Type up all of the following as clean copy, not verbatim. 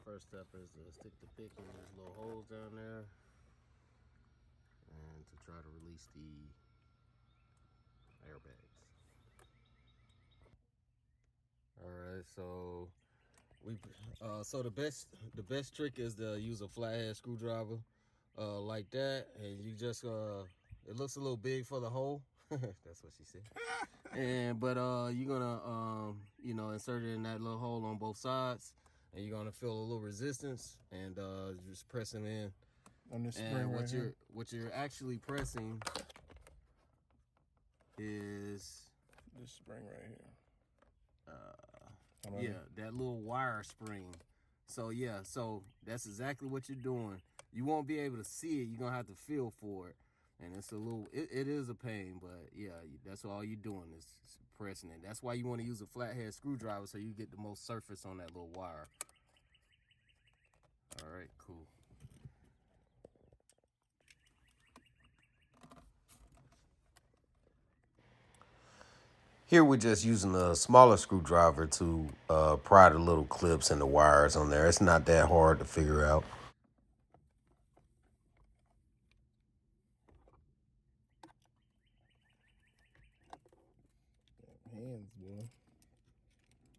first step is to stick the pick in these little holes down there and to try to release the airbags. All right, so the best trick is to use a flathead screwdriver like that, and you just it looks a little big for the hole. That's what she said. And but you're gonna insert it in that little hole on both sides, and you're gonna feel a little resistance, and just pressing in on this spring. And right here. What you're actually pressing is this spring right here. Yeah, that little wire spring. So yeah, so that's exactly what you're doing. You won't be able to see it. You're gonna have to feel for it, and it's a little. It is a pain, but yeah, that's all you're doing is pressing it. That's why you want to use a flathead screwdriver so you get the most surface on that little wire. All right, cool. Here we're just using a smaller screwdriver to pry the little clips and the wires on there. It's not that hard to figure out. Hands, boy.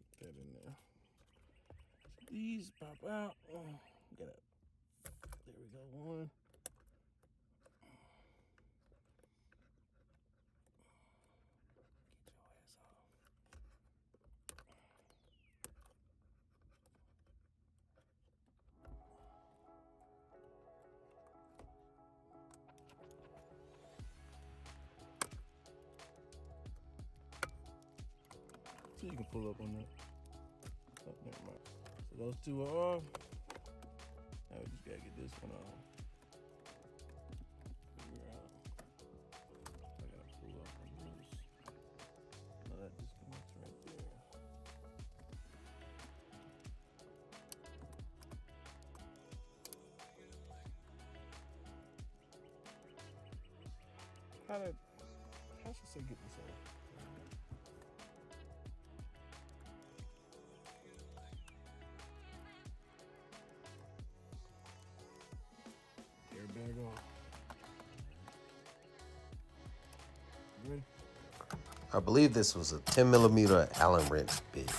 Get that in there. These pop out. Get it. There we go. One. So you can pull up on that. Oh, never mind. So those two are off. Now we just gotta get this one on. Figure out. I gotta pull up on this. No, that disconnects right there. How should I say get this off? Airbag off. Ready? I believe this was a 10mm Allen wrench bit.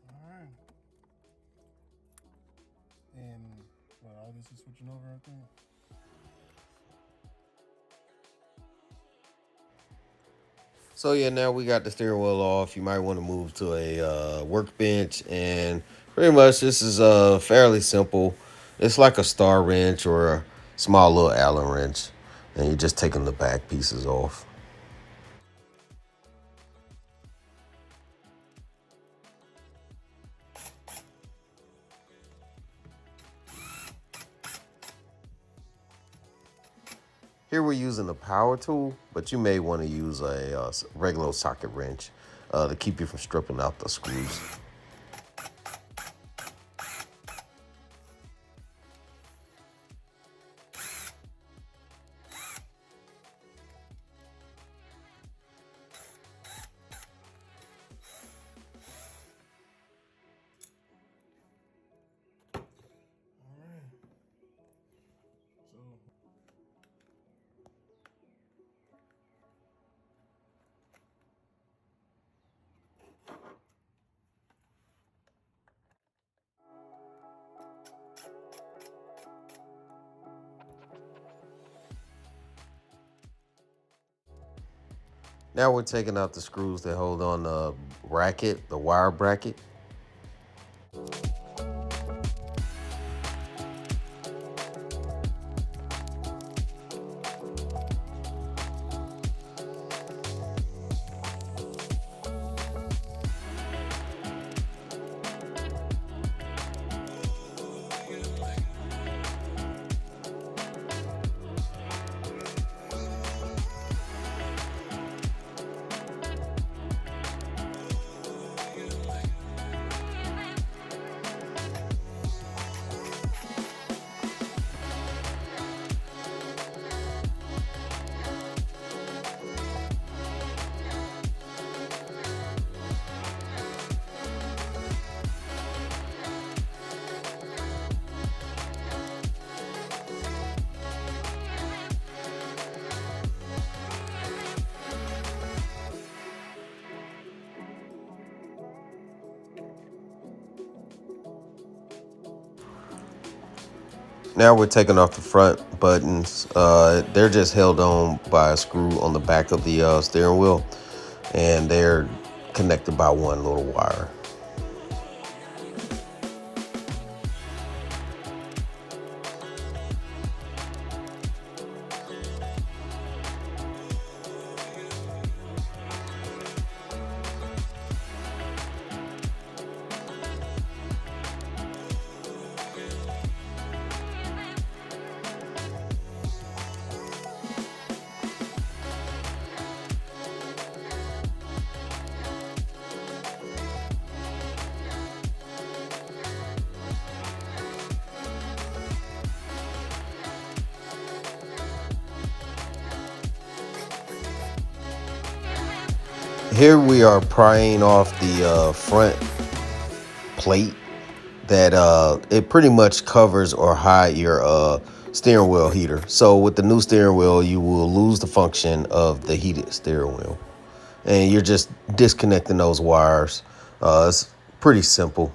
Alright. And all this is switching over, I think. So yeah, now we got the steering wheel off. You might want to move to a workbench, and pretty much this is fairly simple. It's like a star wrench or a small little Allen wrench, and you're just taking the back pieces off. Here we're using a power tool, but you may want to use a regular socket wrench to keep you from stripping out the screws. Now we're taking out the screws that hold on the bracket, the wire bracket. Now we're taking off the front buttons. They're just held on by a screw on the back of the steering wheel, and they're connected by one little wire. Here we are prying off the front plate that it pretty much covers or hide your steering wheel heater. So with the new steering wheel, you will lose the function of the heated steering wheel, and you're just disconnecting those wires. It's pretty simple.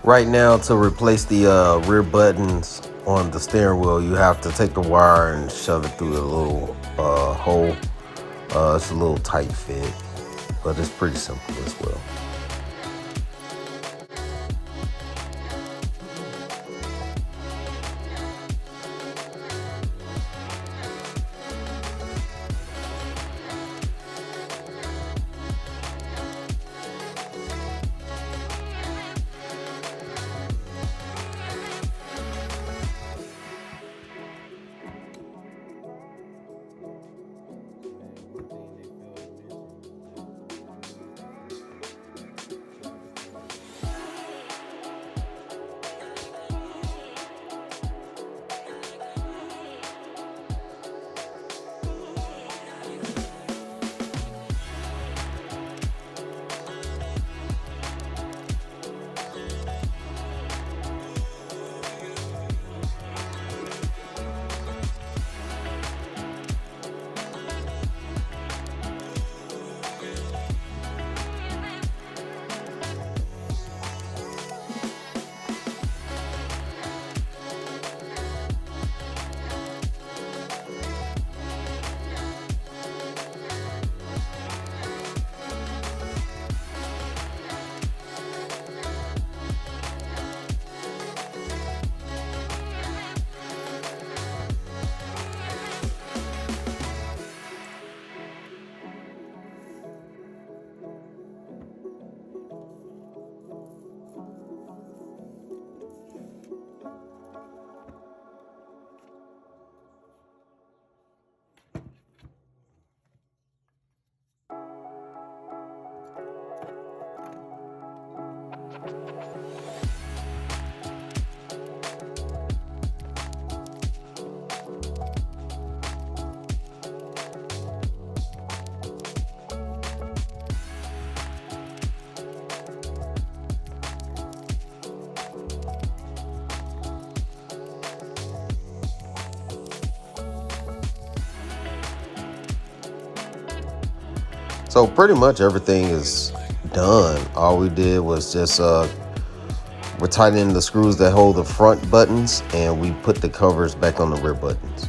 Right now, to replace the rear buttons on the steering wheel, you have to take the wire and shove it through a little hole. It's a little tight fit, but it's pretty simple as well. So pretty much everything is done. All we did was just we're tightening the screws that hold the front buttons, and we put the covers back on the rear buttons.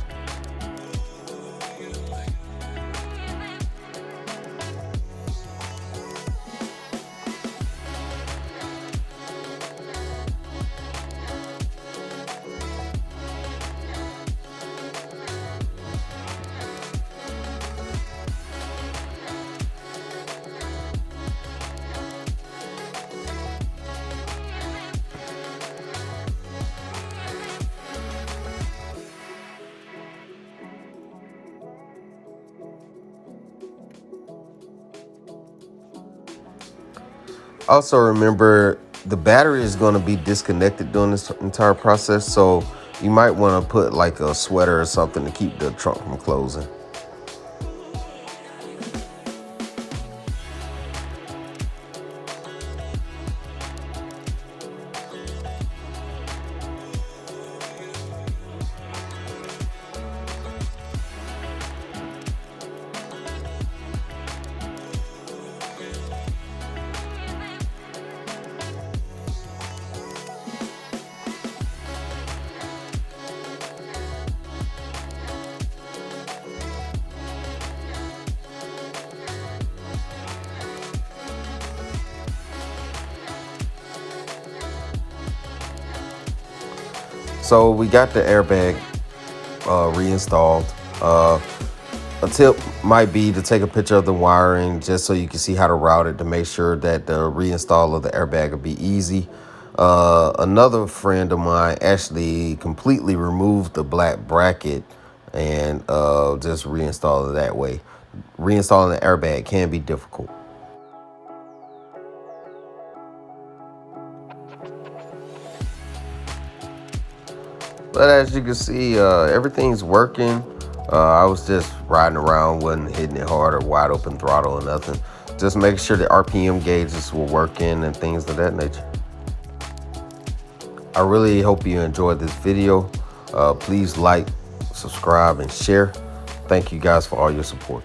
Also, remember the battery is going to be disconnected during this entire process, so you might want to put like a sweater or something to keep the trunk from closing. So we got the airbag reinstalled. A tip might be to take a picture of the wiring just so you can see how to route it to make sure that the reinstall of the airbag will be easy. Another friend of mine actually completely removed the black bracket and just reinstalled it that way. Reinstalling the airbag can be difficult. But as you can see, everything's working. I was just riding around, wasn't hitting it hard or wide open throttle or nothing. Just making sure the RPM gauges were working and things of that nature. I really hope you enjoyed this video. Please like, subscribe, and share. Thank you guys for all your support.